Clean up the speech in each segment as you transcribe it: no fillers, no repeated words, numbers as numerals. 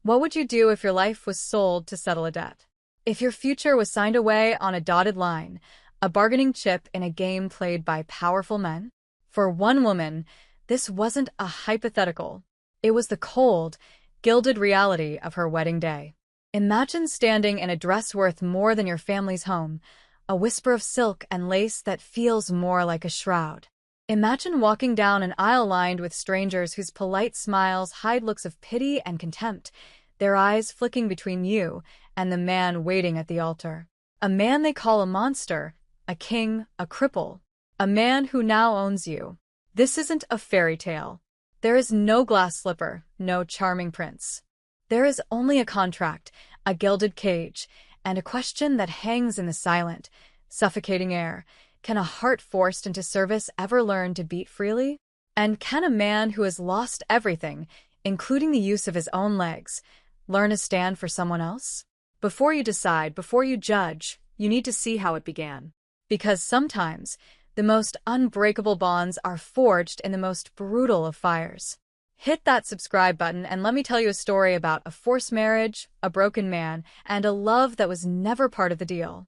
What would you do if your life was sold to settle a debt? If your future was signed away on a dotted line, a bargaining chip in a game played by powerful men? For one woman, this wasn't a hypothetical. It was the cold, gilded reality of her wedding day. Imagine standing in a dress worth more than your family's home, a whisper of silk and lace that feels more like a shroud. Imagine walking down an aisle lined with strangers whose polite smiles hide looks of pity and contempt, their eyes flicking between you and the man waiting at the altar. A man they call a monster, a king, a cripple, a man who now owns you. This isn't a fairy tale. There is no glass slipper, no charming prince. There is only a contract, a gilded cage, and a question that hangs in the silent, suffocating air. Can a heart forced into service ever learn to beat freely? And can a man who has lost everything, including the use of his own legs, learn to stand for someone else? Before you decide, before you judge, you need to see how it began. Because sometimes, the most unbreakable bonds are forged in the most brutal of fires. Hit that subscribe button and let me tell you a story about a forced marriage, a broken man, and a love that was never part of the deal.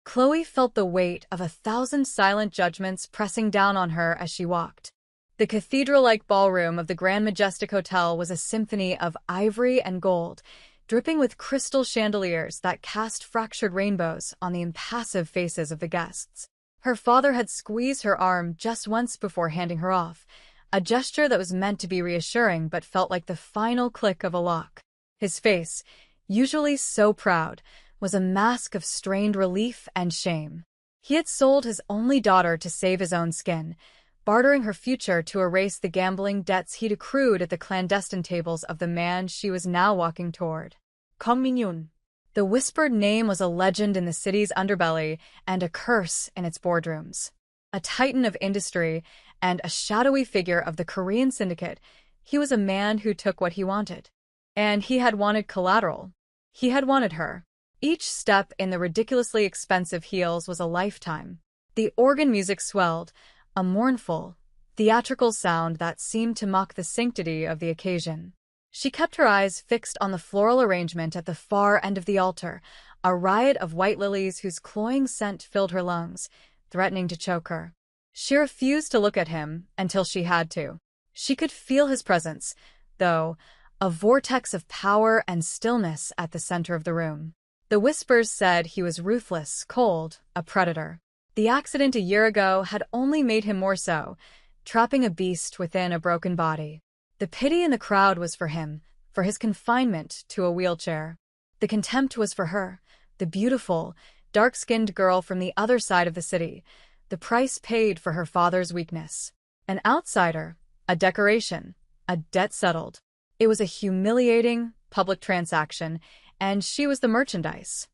Chloe felt the weight of 1,000 silent judgments pressing down on her as she walked. The cathedral-like ballroom of the Grand Majestic Hotel was a symphony of ivory and gold, dripping with crystal chandeliers that cast fractured rainbows on the impassive faces of the guests. Her father had squeezed her arm just once before handing her off, a gesture that was meant to be reassuring but felt like the final click of a lock. His face, usually so proud, was a mask of strained relief and shame. He had sold his only daughter to save his own skin, bartering her future to erase the gambling debts he'd accrued at the clandestine tables of the man she was now walking toward. Kang Min-yoon. The whispered name was a legend in the city's underbelly and a curse in its boardrooms. A titan of industry and a shadowy figure of the Korean syndicate, he was a man who took what he wanted. And he had wanted collateral. He had wanted her. Each step in the ridiculously expensive heels was a lifetime. The organ music swelled, a mournful, theatrical sound that seemed to mock the sanctity of the occasion. She kept her eyes fixed on the floral arrangement at the far end of the altar, a riot of white lilies whose cloying scent filled her lungs, threatening to choke her. She refused to look at him until she had to. She could feel his presence, though, a vortex of power and stillness at the center of the room. The whispers said he was ruthless, cold, a predator. The accident a year ago had only made him more so, trapping a beast within a broken body. The pity in the crowd was for him, for his confinement to a wheelchair. The contempt was for her, the beautiful, dark-skinned girl from the other side of the city, the price paid for her father's weakness. An outsider, a decoration, a debt settled. It was a humiliating, public transaction, and she was the merchandise.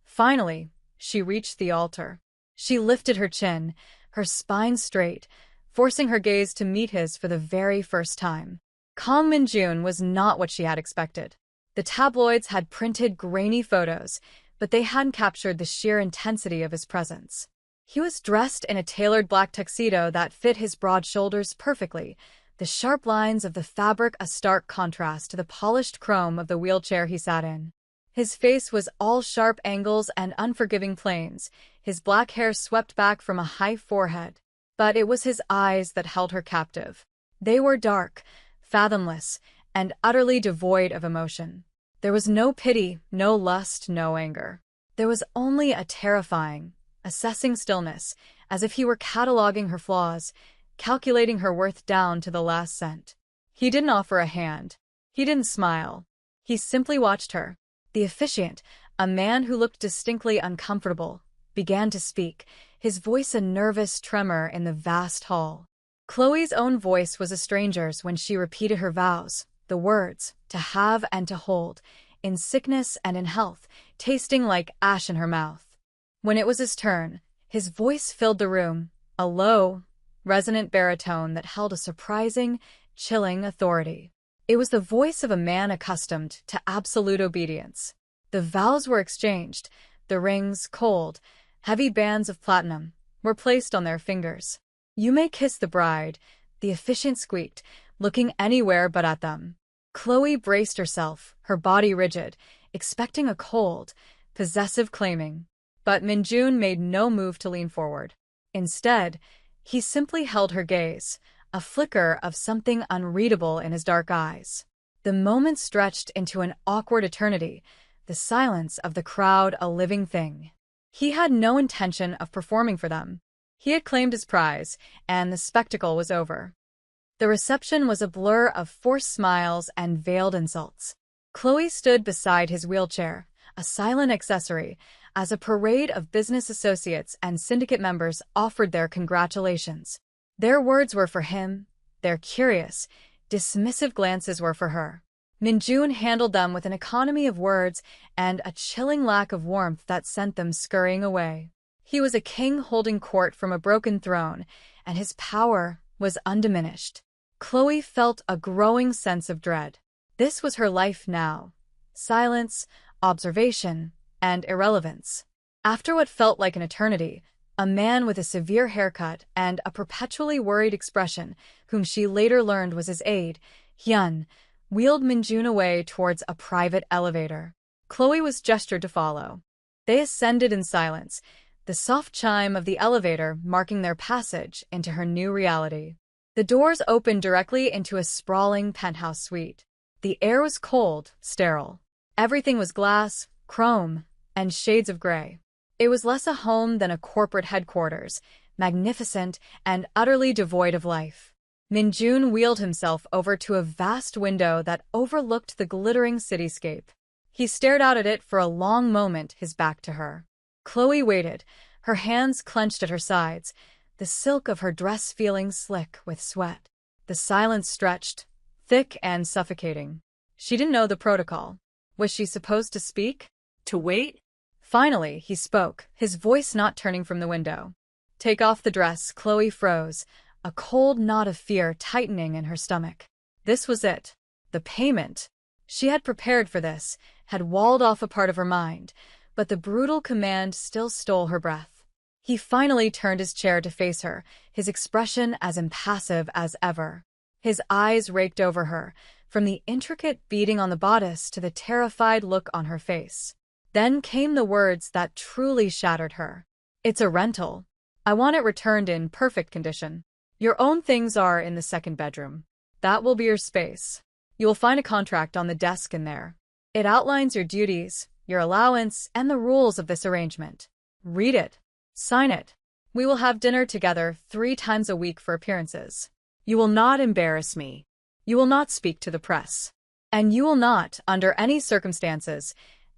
Finally, she reached the altar. She lifted her chin, her spine straight, forcing her gaze to meet his for the very first time. Kang Min-yoon was not what she had expected. The tabloids had printed grainy photos, but they hadn't captured the sheer intensity of his presence. He was dressed in a tailored black tuxedo that fit his broad shoulders perfectly, the sharp lines of the fabric a stark contrast to the polished chrome of the wheelchair he sat in. His face was all sharp angles and unforgiving planes, his black hair swept back from a high forehead. But it was his eyes that held her captive. They were dark, fathomless, and utterly devoid of emotion. There was no pity, no lust, no anger. There was only a terrifying, assessing stillness, as if he were cataloging her flaws, calculating her worth down to the last cent. He didn't offer a hand. He didn't smile. He simply watched her. The officiant, a man who looked distinctly uncomfortable, began to speak, his voice a nervous tremor in the vast hall. Chloe's own voice was a stranger's when she repeated her vows, the words, to have and to hold, in sickness and in health, tasting like ash in her mouth. When it was his turn, his voice filled the room, a low, resonant baritone that held a surprising, chilling authority. It was the voice of a man accustomed to absolute obedience. The vows were exchanged, the rings, cold, heavy bands of platinum, were placed on their fingers. "You may kiss the bride," the officiant squeaked, looking anywhere but at them. Chloe braced herself, her body rigid, expecting a cold, possessive claiming. But Minjun made no move to lean forward. Instead, he simply held her gaze, a flicker of something unreadable in his dark eyes. The moment stretched into an awkward eternity, the silence of the crowd a living thing. He had no intention of performing for them. He had claimed his prize, and the spectacle was over. The reception was a blur of forced smiles and veiled insults. Chloe stood beside his wheelchair, a silent accessory, as a parade of business associates and syndicate members offered their congratulations. Their words were for him, their curious, dismissive glances were for her. Minjun handled them with an economy of words and a chilling lack of warmth that sent them scurrying away. He was a king holding court from a broken throne, and his power was undiminished. Chloe felt a growing sense of dread. This was her life now. Silence, observation, and irrelevance. After what felt like an eternity, a man with a severe haircut and a perpetually worried expression, whom she later learned was his aide, Hyun, wheeled Minjun away towards a private elevator. Chloe was gestured to follow. They ascended in silence, the soft chime of the elevator marking their passage into her new reality. The doors opened directly into a sprawling penthouse suite. The air was cold, sterile. Everything was glass, chrome, and shades of gray. It was less a home than a corporate headquarters, magnificent and utterly devoid of life. Minjun wheeled himself over to a vast window that overlooked the glittering cityscape. He stared out at it for a long moment, his back to her. Chloe waited, her hands clenched at her sides, the silk of her dress feeling slick with sweat. The silence stretched, thick and suffocating. She didn't know the protocol. Was she supposed to speak? To wait? Finally, he spoke, his voice not turning from the window. Take off the dress. Chloe froze, a cold knot of fear tightening in her stomach. This was it. The payment. She had prepared for this, had walled off a part of her mind, but the brutal command still stole her breath. He finally turned his chair to face her, his expression as impassive as ever. His eyes raked over her, from the intricate beading on the bodice to the terrified look on her face. Then came the words that truly shattered her. It's a rental. I want it returned in perfect condition. Your own things are in the second bedroom. That will be your space. You will find a contract on the desk in there. It outlines your duties, your allowance, and the rules of this arrangement. Read it. Sign it. We will have dinner together 3 times a week for appearances. You will not embarrass me. You will not speak to the press. And you will not, under any circumstances,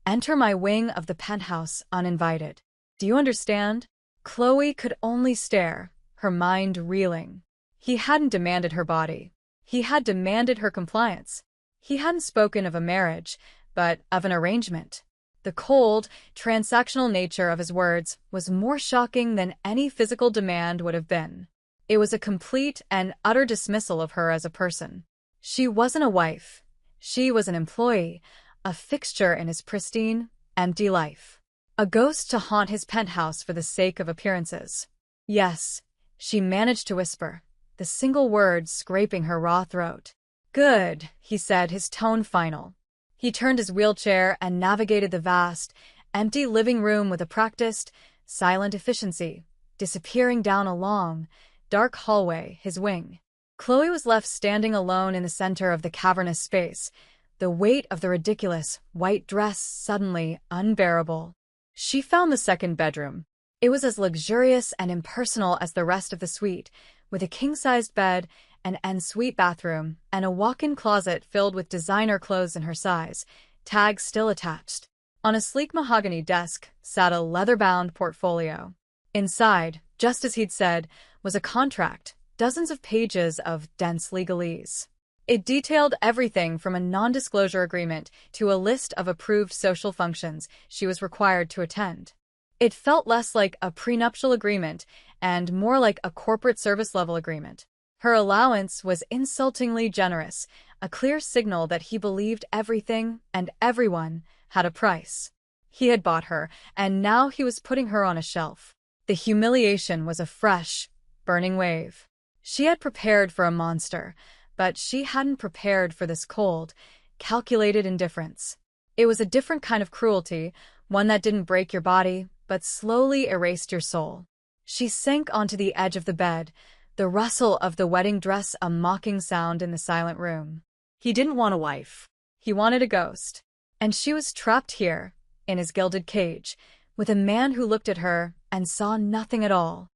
enter my wing of the penthouse uninvited. Do you understand? Chloe could only stare, her mind reeling. He hadn't demanded her body. He had demanded her compliance. He hadn't spoken of a marriage, but of an arrangement. The cold, transactional nature of his words was more shocking than any physical demand would have been. It was a complete and utter dismissal of her as a person. She wasn't a wife. She was an employee, a fixture in his pristine, empty life. A ghost to haunt his penthouse for the sake of appearances. Yes, she managed to whisper, the single word scraping her raw throat. Good, he said, his tone final. He turned his wheelchair and navigated the vast, empty living room with a practiced, silent efficiency, disappearing down a long, dark hallway, his wing. Chloe was left standing alone in the center of the cavernous space, the weight of the ridiculous white dress suddenly unbearable. She found the second bedroom. It was as luxurious and impersonal as the rest of the suite, with a king-sized bed, an ensuite bathroom, and a walk-in closet filled with designer clothes in her size, tags still attached. On a sleek mahogany desk sat a leather-bound portfolio. Inside, just as he'd said, was a contract, dozens of pages of dense legalese. It detailed everything from a non-disclosure agreement to a list of approved social functions she was required to attend. It felt less like a prenuptial agreement and more like a corporate service-level agreement. Her allowance was insultingly generous, a clear signal that he believed everything and everyone had a price. He had bought her, and now he was putting her on a shelf. The humiliation was a fresh, burning wave. She had prepared for a monster, but she hadn't prepared for this cold, calculated indifference. It was a different kind of cruelty, one that didn't break your body, but slowly erased your soul. She sank onto the edge of the bed, the rustle of the wedding dress a mocking sound in the silent room. He didn't want a wife. He wanted a ghost. And she was trapped here, in his gilded cage, with a man who looked at her and saw nothing at all.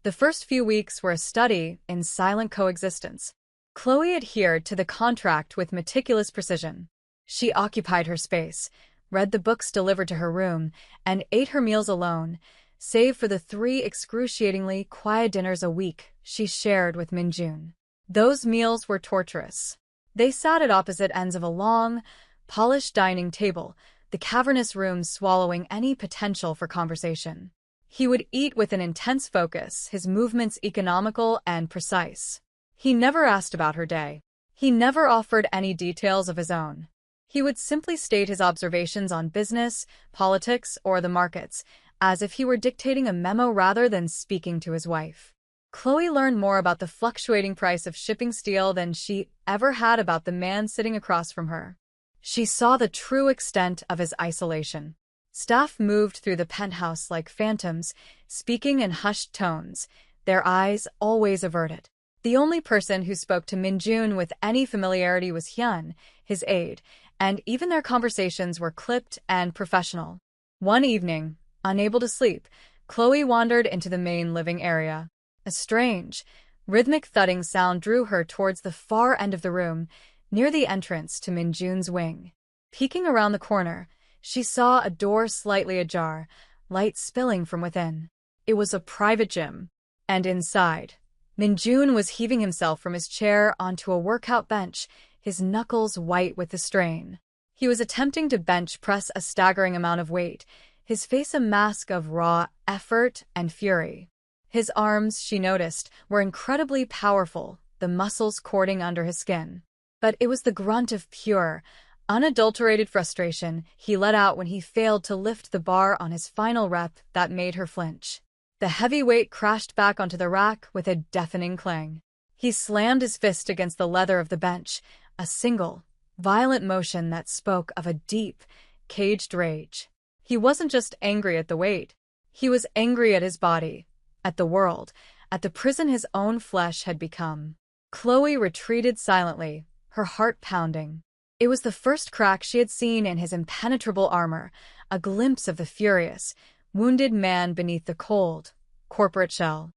The first few weeks were a study in silent coexistence. Chloe adhered to the contract with meticulous precision. She occupied her space, read the books delivered to her room, and ate her meals alone, save for the 3 excruciatingly quiet dinners a week she shared with Minjun. Those meals were torturous. They sat at opposite ends of a long, polished dining table, the cavernous room swallowing any potential for conversation. He would eat with an intense focus, his movements economical and precise. He never asked about her day. He never offered any details of his own. He would simply state his observations on business, politics, or the markets, as if he were dictating a memo rather than speaking to his wife. Chloe learned more about the fluctuating price of shipping steel than she ever had about the man sitting across from her. She saw the true extent of his isolation. Staff moved through the penthouse like phantoms, speaking in hushed tones, their eyes always averted. The only person who spoke to Minjun with any familiarity was Hyun, his aide, and even their conversations were clipped and professional. One evening, unable to sleep, Chloe wandered into the main living area. A strange, rhythmic thudding sound drew her towards the far end of the room, near the entrance to Minjun's wing. Peeking around the corner, she saw a door slightly ajar, light spilling from within. It was a private gym, and inside, Minjun was heaving himself from his chair onto a workout bench, his knuckles white with the strain. He was attempting to bench press a staggering amount of weight, his face a mask of raw effort and fury. His arms, she noticed, were incredibly powerful, the muscles cording under his skin. But it was the grunt of pure, unadulterated frustration he let out when he failed to lift the bar on his final rep that made her flinch. The heavy weight crashed back onto the rack with a deafening clang. He slammed his fist against the leather of the bench, a single, violent motion that spoke of a deep, caged rage. He wasn't just angry at the weight. He was angry at his body, at the world, at the prison his own flesh had become. Chloe retreated silently, her heart pounding. It was the first crack she had seen in his impenetrable armor, a glimpse of the furious, wounded man beneath the cold, corporate shell.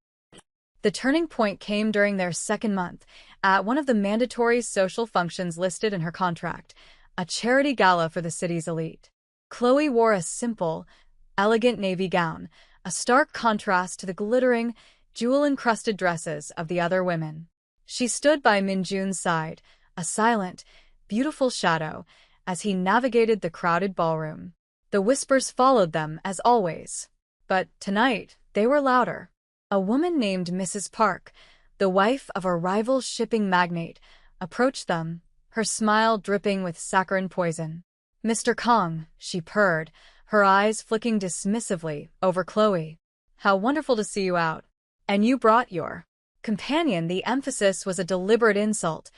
The turning point came during their second month, at one of the mandatory social functions listed in her contract, a charity gala for the city's elite. Chloe wore a simple, elegant navy gown, a stark contrast to the glittering, jewel-encrusted dresses of the other women. She stood by Minjun's side, a silent, beautiful shadow, as he navigated the crowded ballroom. The whispers followed them, as always. But tonight, they were louder. A woman named Mrs. Park, the wife of a rival shipping magnate, approached them, her smile dripping with saccharine poison. "Mr. Kong," she purred, her eyes flicking dismissively over Chloe. "How wonderful to see you out. And you brought your companion." The emphasis was a deliberate insult,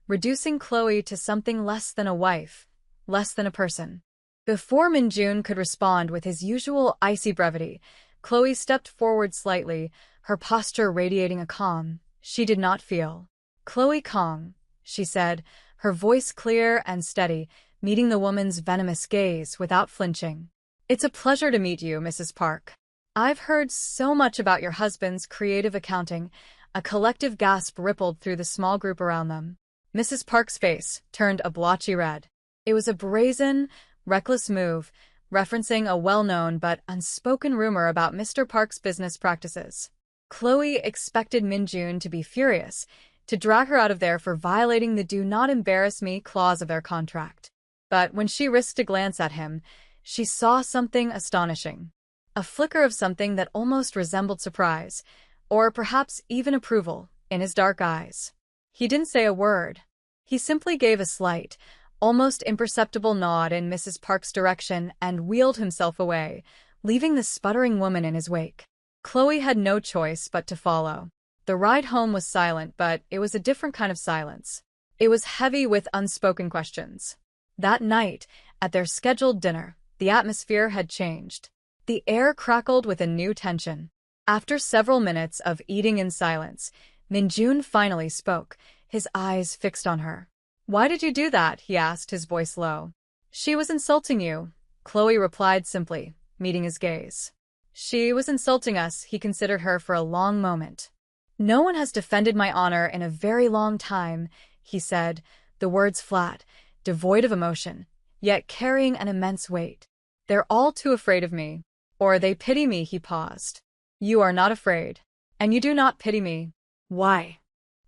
reducing Chloe to something less than a wife, less than a person. Before Minjun could respond with his usual icy brevity, Chloe stepped forward slightly, her posture radiating a calm she did not feel. "Chloe Kong," she said, her voice clear and steady, meeting the woman's venomous gaze without flinching. "It's a pleasure to meet you, Mrs. Park. I've heard so much about your husband's creative accounting." A collective gasp rippled through the small group around them. Mrs. Park's face turned a blotchy red. It was a brazen, reckless move, referencing a well-known but unspoken rumor about Mr. Park's business practices. Chloe expected Minjun to be furious, to drag her out of there for violating the "do not embarrass me" clause of their contract. But when she risked a glance at him, she saw something astonishing. A flicker of something that almost resembled surprise, or perhaps even approval, in his dark eyes. He didn't say a word. He simply gave a slight, almost imperceptible nod in Mrs. Park's direction and wheeled himself away, leaving the sputtering woman in his wake. Chloe had no choice but to follow. The ride home was silent, but it was a different kind of silence. It was heavy with unspoken questions. That night, at their scheduled dinner, the atmosphere had changed. The air crackled with a new tension. After several minutes of eating in silence, Minjun finally spoke, his eyes fixed on her. "Why did you do that?" he asked, his voice low. "She was insulting you," Chloe replied simply, meeting his gaze. "She was insulting us," he considered her for a long moment. "No one has defended my honor in a very long time," he said, the words flat, devoid of emotion, yet carrying an immense weight. "They're all too afraid of me. Or they pity me," he paused. "You are not afraid. And you do not pity me. Why?"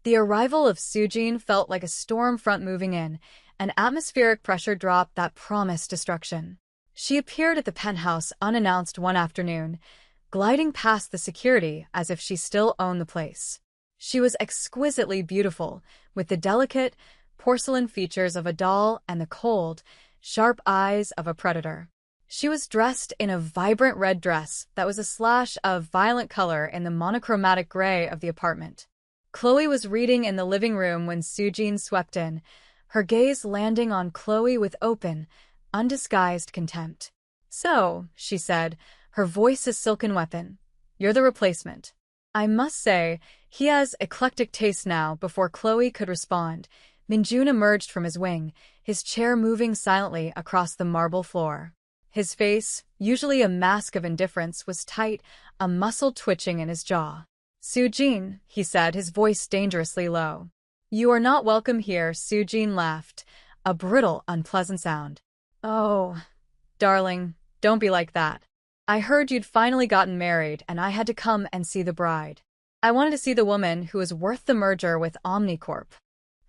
The arrival of Sujin felt like a storm front moving in, an atmospheric pressure drop that promised destruction. She appeared at the penthouse unannounced one afternoon, gliding past the security as if she still owned the place. She was exquisitely beautiful, with the delicate, porcelain features of a doll and the cold, sharp eyes of a predator. She was dressed in a vibrant red dress that was a slash of violent color in the monochromatic gray of the apartment. Chloe was reading in the living room when Sujin swept in, her gaze landing on Chloe with open, undisguised contempt. "So," she said, her voice a silken weapon, "you're the replacement." I must say, he has eclectic taste now. Before Chloe could respond, Minjun emerged from his wing, his chair moving silently across the marble floor. His face, usually a mask of indifference, was tight, a muscle twitching in his jaw. "Sujin," he said, his voice dangerously low. "You are not welcome here." Sujin laughed, a brittle, unpleasant sound. "Oh, darling, don't be like that. I heard you'd finally gotten married and I had to come and see the bride. I wanted to see the woman who is worth the merger with Omnicorp."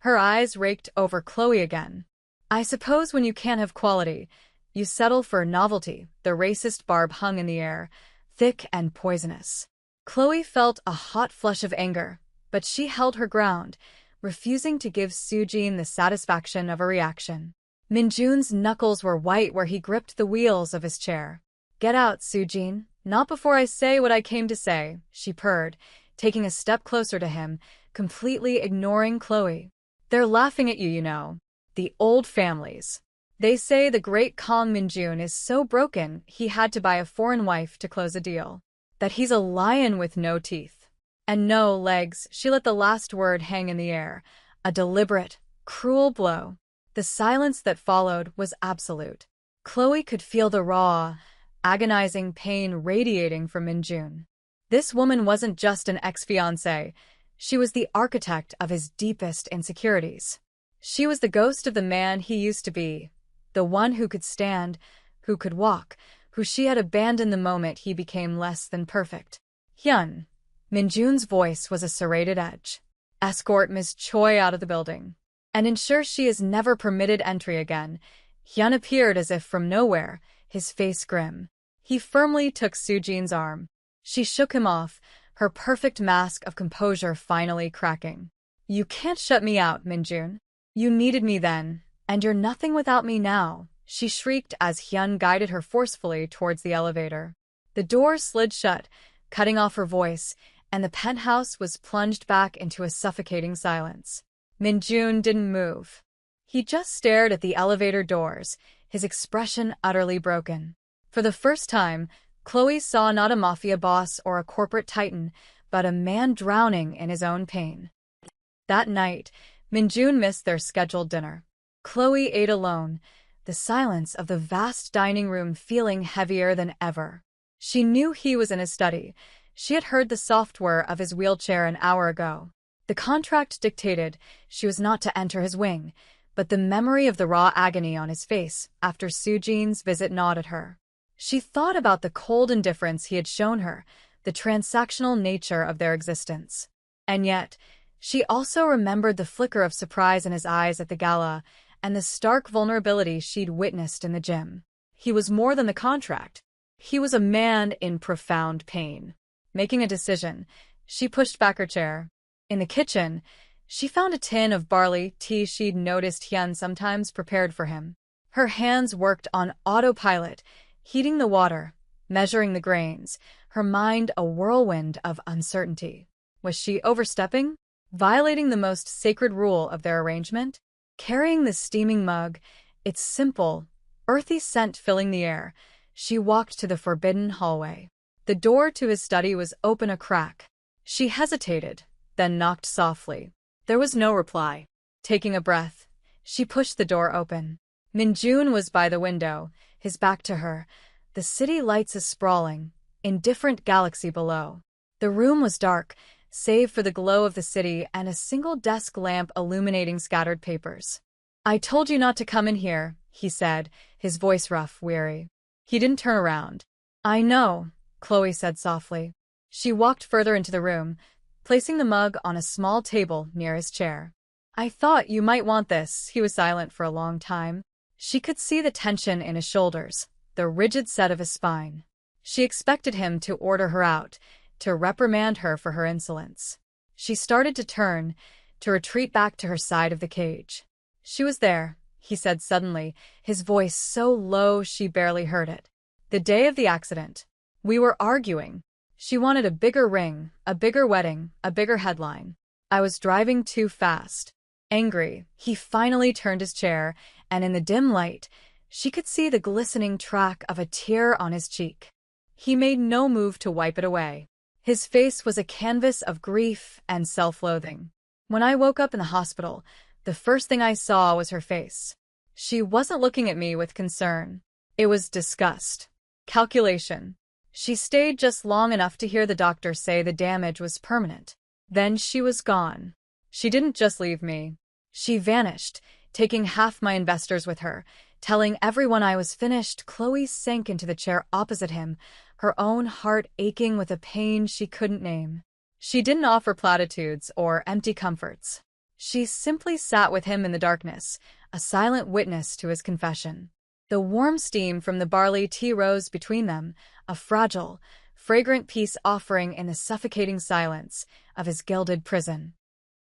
Her eyes raked over Chloe again. "I suppose when you can't have quality, you settle for novelty." The racist barb hung in the air, thick and poisonous. Chloe felt a hot flush of anger, but she held her ground, refusing to give Sujin the satisfaction of a reaction. Minjun's knuckles were white where he gripped the wheels of his chair. "Get out, Sujin. Not before I say what I came to say," she purred, taking a step closer to him, completely ignoring Chloe. "They're laughing at you, you know. The old families. They say the great Kong Minjun is so broken he had to buy a foreign wife to close a deal. That he's a lion with no teeth. And no legs." She let the last word hang in the air, a deliberate, cruel blow. The silence that followed was absolute. Chloe could feel the raw, agonizing pain radiating from Minjun. This woman wasn't just an ex-fiancée. She was the architect of his deepest insecurities. She was the ghost of the man he used to be, the one who could stand, who could walk, who she had abandoned the moment he became less than perfect. "Hyun." Minjun's voice was a serrated edge. "Escort Ms. Choi out of the building. And ensure she is never permitted entry again." Hyun appeared as if from nowhere, his face grim. He firmly took Sujin's arm. She shook him off, her perfect mask of composure finally cracking. "You can't shut me out, Minjun. You needed me then, and you're nothing without me now," she shrieked as Hyun guided her forcefully towards the elevator. The door slid shut, cutting off her voice, and the penthouse was plunged back into a suffocating silence. Minjun didn't move. He just stared at the elevator doors, his expression utterly broken. For the first time, Chloe saw not a mafia boss or a corporate titan, but a man drowning in his own pain. That night, Minjun missed their scheduled dinner. Chloe ate alone, the silence of the vast dining room feeling heavier than ever. She knew he was in his study. She had heard the soft whir of his wheelchair an hour ago. The contract dictated she was not to enter his wing, but the memory of the raw agony on his face after Sujin's visit gnawed at her. She thought about the cold indifference he had shown her, the transactional nature of their existence. And yet, she also remembered the flicker of surprise in his eyes at the gala and the stark vulnerability she'd witnessed in the gym. He was more than the contract. He was a man in profound pain. Making a decision, she pushed back her chair. In the kitchen, she found a tin of barley tea she'd noticed Hyun sometimes prepared for him. Her hands worked on autopilot, heating the water, measuring the grains, her mind a whirlwind of uncertainty. Was she overstepping? Violating the most sacred rule of their arrangement? Carrying the steaming mug, its simple, earthy scent filling the air, she walked to the forbidden hallway. The door to his study was open a crack. She hesitated, then knocked softly. There was no reply. Taking a breath, she pushed the door open. Minjun was by the window, his back to her, the city lights a-sprawling, indifferent galaxy below. The room was dark, save for the glow of the city and a single desk lamp illuminating scattered papers. "I told you not to come in here," he said, his voice rough, weary. He didn't turn around. "I know," Chloe said softly. She walked further into the room, placing the mug on a small table near his chair. "I thought you might want this." He was silent for a long time. She could see the tension in his shoulders, the rigid set of his spine. She expected him to order her out, to reprimand her for her insolence. She started to turn, to retreat back to her side of the cage. "She was there," he said suddenly, his voice so low she barely heard it. "The day of the accident. We were arguing. She wanted a bigger ring, a bigger wedding, a bigger headline. I was driving too fast." Angry, he finally turned his chair, and in the dim light, she could see the glistening track of a tear on his cheek. He made no move to wipe it away. His face was a canvas of grief and self-loathing. "When I woke up in the hospital, the first thing I saw was her face. She wasn't looking at me with concern. It was disgust. Calculation. She stayed just long enough to hear the doctor say the damage was permanent. Then she was gone. She didn't just leave me. She vanished, taking half my investors with her, telling everyone I was finished." Chloe sank into the chair opposite him, her own heart aching with a pain she couldn't name. She didn't offer platitudes or empty comforts. She simply sat with him in the darkness, a silent witness to his confession. The warm steam from the barley tea rose between them, a fragile, fragrant peace offering in the suffocating silence of his gilded prison.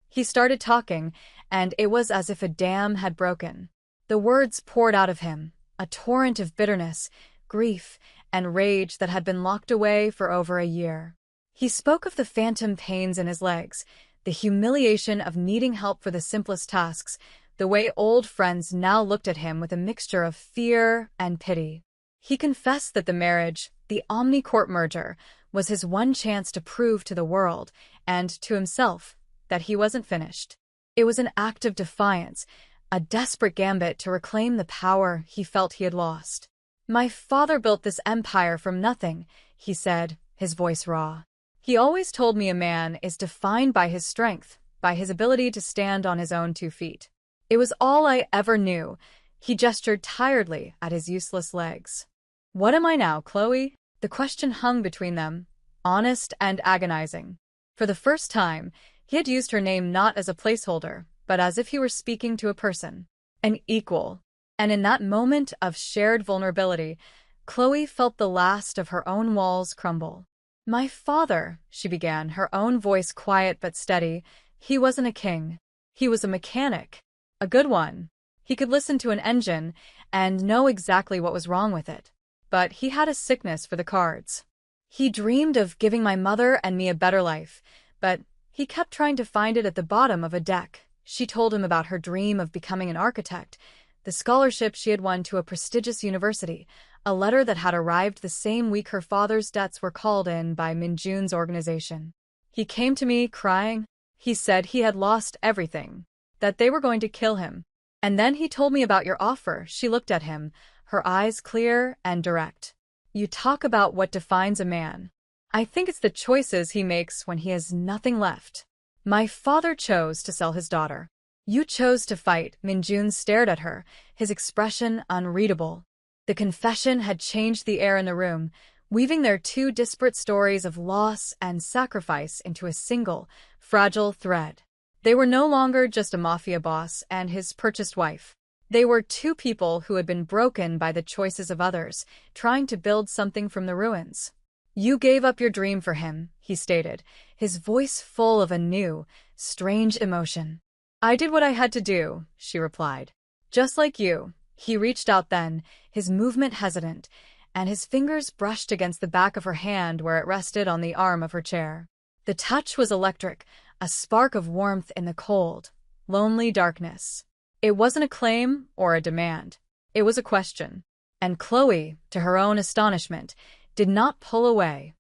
He started talking, and it was as if a dam had broken. The words poured out of him, a torrent of bitterness, grief, and rage that had been locked away for over a year. He spoke of the phantom pains in his legs, the humiliation of needing help for the simplest tasks, the way old friends now looked at him with a mixture of fear and pity. He confessed that the marriage, the Omnicorp merger, was his one chance to prove to the world, and to himself, that he wasn't finished. It was an act of defiance, a desperate gambit to reclaim the power he felt he had lost. "My father built this empire from nothing," he said, his voice raw. "He always told me a man is defined by his strength, by his ability to stand on his own 2 feet. It was all I ever knew." He gestured tiredly at his useless legs. "What am I now, Chloe?" The question hung between them, honest and agonizing. For the first time, he had used her name not as a placeholder, but as if he were speaking to a person, an equal. And in that moment of shared vulnerability, Chloe felt the last of her own walls crumble. "My father," she began, her own voice quiet but steady, "he wasn't a king. He was a mechanic. A good one. He could listen to an engine and know exactly what was wrong with it. But he had a sickness for the cards. He dreamed of giving my mother and me a better life, but he kept trying to find it at the bottom of a deck." She told him about her dream of becoming an architect, the scholarship she had won to a prestigious university, a letter that had arrived the same week her father's debts were called in by Minjun's organization. "He came to me crying. He said he had lost everything, that they were going to kill him. And then he told me about your offer." She looked at him, her eyes clear and direct. "You talk about what defines a man. I think it's the choices he makes when he has nothing left. My father chose to sell his daughter. You chose to fight." Minjun stared at her, his expression unreadable. The confession had changed the air in the room, weaving their 2 disparate stories of loss and sacrifice into a single, fragile thread. They were no longer just a mafia boss and his purchased wife. They were 2 people who had been broken by the choices of others, trying to build something from the ruins. "You gave up your dream for him," he stated, his voice full of a new, strange emotion. "I did what I had to do," she replied. "Just like you." He reached out then, his movement hesitant, and his fingers brushed against the back of her hand where it rested on the arm of her chair. The touch was electric, a spark of warmth in the cold, lonely darkness. It wasn't a claim or a demand. It was a question. And Chloe, to her own astonishment, did not pull away.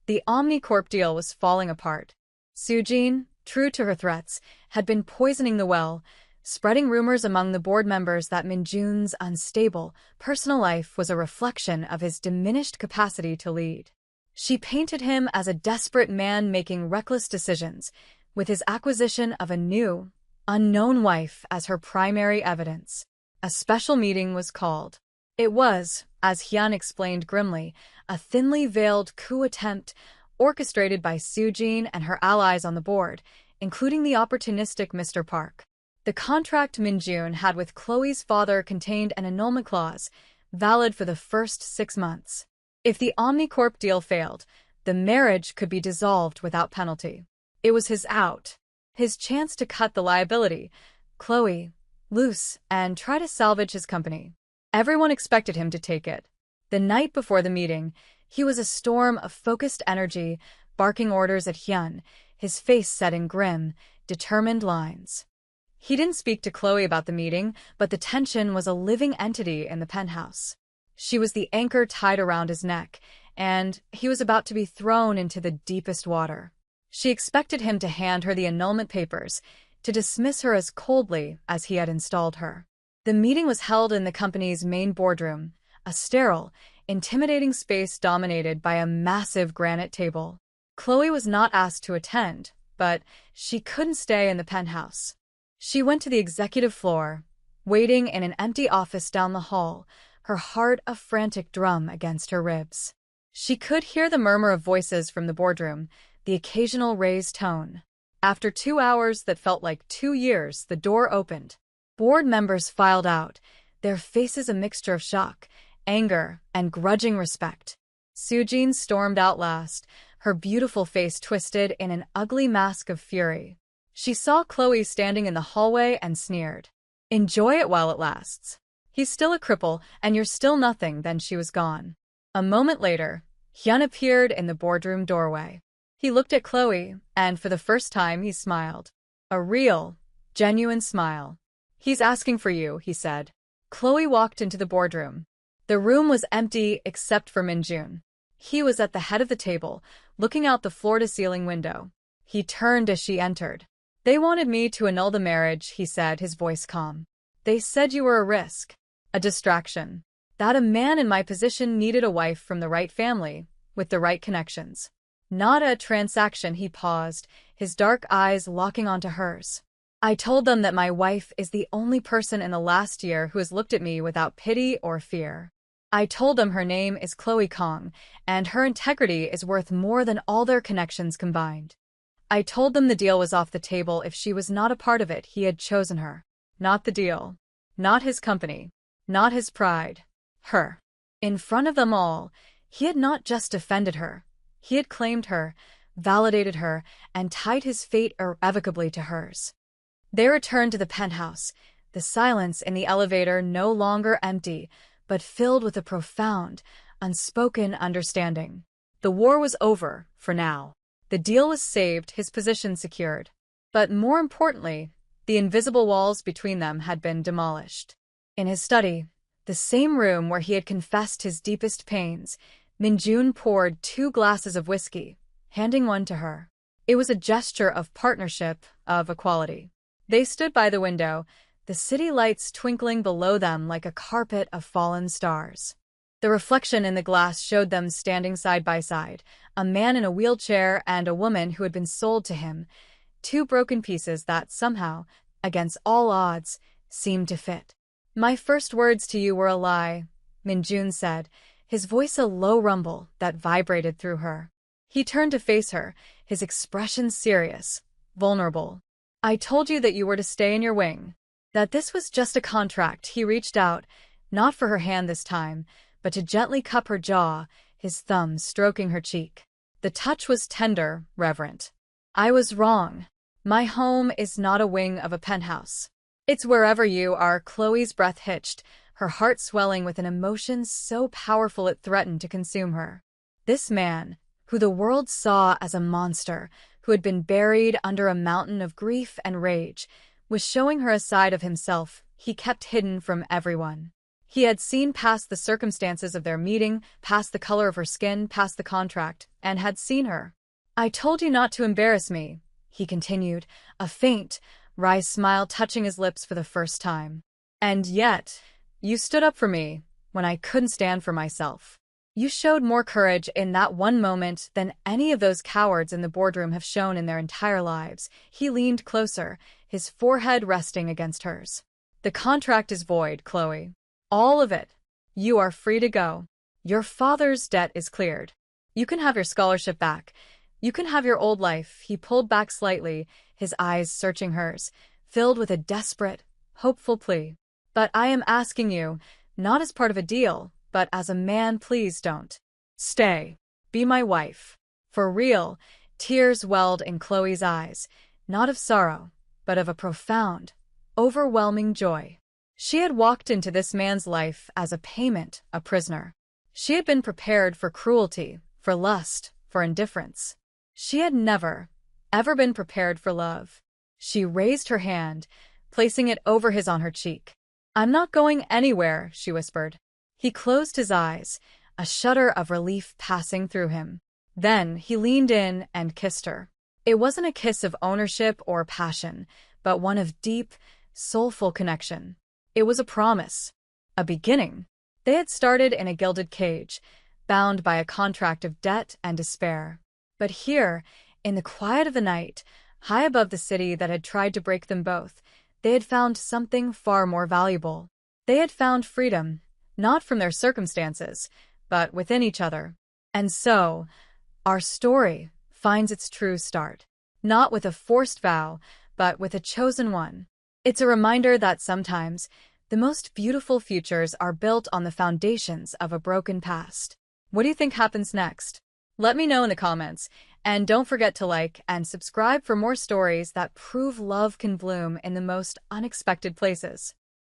The Omnicorp deal was falling apart. Sujin, true to her threats, had been poisoning the well, spreading rumors among the board members that Minjun's unstable personal life was a reflection of his diminished capacity to lead. She painted him as a desperate man making reckless decisions, with his acquisition of a new, unknown wife as her primary evidence. A special meeting was called. It was, as Hyun explained grimly, a thinly veiled coup attempt orchestrated by Sujin and her allies on the board, including the opportunistic Mr. Park. The contract Minjun had with Chloe's father contained an annulment clause, valid for the first 6 months. If the Omnicorp deal failed, the marriage could be dissolved without penalty. It was his out, his chance to cut the liability, Chloe, loose and try to salvage his company. Everyone expected him to take it. The night before the meeting, he was a storm of focused energy, barking orders at Hyun, his face set in grim, determined lines. He didn't speak to Chloe about the meeting, but the tension was a living entity in the penthouse. She was the anchor tied around his neck, and he was about to be thrown into the deepest water. She expected him to hand her the annulment papers, to dismiss her as coldly as he had installed her. The meeting was held in the company's main boardroom, a sterile, intimidating space dominated by a massive granite table. Chloe was not asked to attend, but she couldn't stay in the penthouse. She went to the executive floor, waiting in an empty office down the hall, her heart a frantic drum against her ribs. She could hear the murmur of voices from the boardroom, the occasional raised tone. After 2 hours that felt like 2 years, the door opened. Board members filed out, their faces a mixture of shock, anger, and grudging respect. Sujin stormed out last, her beautiful face twisted in an ugly mask of fury. She saw Chloe standing in the hallway and sneered. "Enjoy it while it lasts. He's still a cripple, and you're still nothing." Then she was gone. A moment later, Hyun appeared in the boardroom doorway. He looked at Chloe, and for the first time he smiled. A real, genuine smile. "He's asking for you," he said. Chloe walked into the boardroom. The room was empty except for Minjun. He was at the head of the table, looking out the floor-to-ceiling window. He turned as she entered. "They wanted me to annul the marriage," he said, his voice calm. "They said you were a risk, a distraction, that a man in my position needed a wife from the right family, with the right connections. Not a transaction." He paused, his dark eyes locking onto hers. "I told them that my wife is the only person in the last year who has looked at me without pity or fear. I told them her name is Chloe Kong, and her integrity is worth more than all their connections combined. I told them the deal was off the table if she was not a part of it. He had chosen her. Not the deal. Not his company. Not his pride. Her. In front of them all, he had not just defended her. He had claimed her, validated her, and tied his fate irrevocably to hers." They returned to the penthouse, the silence in the elevator no longer empty, but filled with a profound, unspoken understanding. The war was over, for now. The deal was saved, his position secured. But more importantly, the invisible walls between them had been demolished. In his study, the same room where he had confessed his deepest pains, Minjun poured 2 glasses of whiskey, handing one to her. It was a gesture of partnership, of equality. They stood by the window, the city lights twinkling below them like a carpet of fallen stars. The reflection in the glass showed them standing side by side, a man in a wheelchair and a woman who had been sold to him, 2 broken pieces that somehow, against all odds, seemed to fit. "My first words to you were a lie," Minjun said, his voice a low rumble that vibrated through her. He turned to face her, his expression serious, vulnerable. "I told you that you were to stay in your wing, that this was just a contract." He reached out, not for her hand this time, but to gently cup her jaw, his thumb stroking her cheek. The touch was tender, reverent. "I was wrong. My home is not a wing of a penthouse. It's wherever you are." Chloe's breath hitched, her heart swelling with an emotion so powerful it threatened to consume her. This man, who the world saw as a monster, who had been buried under a mountain of grief and rage, was showing her a side of himself he kept hidden from everyone. He had seen past the circumstances of their meeting, past the color of her skin, past the contract, and had seen her. "I told you not to embarrass me," he continued, a faint, wry smile touching his lips for the first time. "And yet, you stood up for me when I couldn't stand for myself. You showed more courage in that one moment than any of those cowards in the boardroom have shown in their entire lives." He leaned closer, his forehead resting against hers. "The contract is void, Chloe. All of it. You are free to go. Your father's debt is cleared. You can have your scholarship back. You can have your old life." He pulled back slightly, his eyes searching hers, filled with a desperate, hopeful plea. "But I am asking you, not as part of a deal, but as a man. Please don't. Stay. Be my wife. For real." Tears welled in Chloe's eyes, not of sorrow, but of a profound, overwhelming joy. She had walked into this man's life as a payment, a prisoner. She had been prepared for cruelty, for lust, for indifference. She had never, ever been prepared for love. She raised her hand, placing it over his on her cheek. "I'm not going anywhere," she whispered. He closed his eyes, a shudder of relief passing through him. Then he leaned in and kissed her. It wasn't a kiss of ownership or passion, but one of deep, soulful connection. It was a promise, a beginning. They had started in a gilded cage, bound by a contract of debt and despair. But here, in the quiet of the night, high above the city that had tried to break them both, they had found something far more valuable. They had found freedom, not from their circumstances, but within each other. And so, our story finds its true start, not with a forced vow, but with a chosen one. It's a reminder that sometimes the most beautiful futures are built on the foundations of a broken past. What do you think happens next? Let me know in the comments, and don't forget to like and subscribe for more stories that prove love can bloom in the most unexpected places.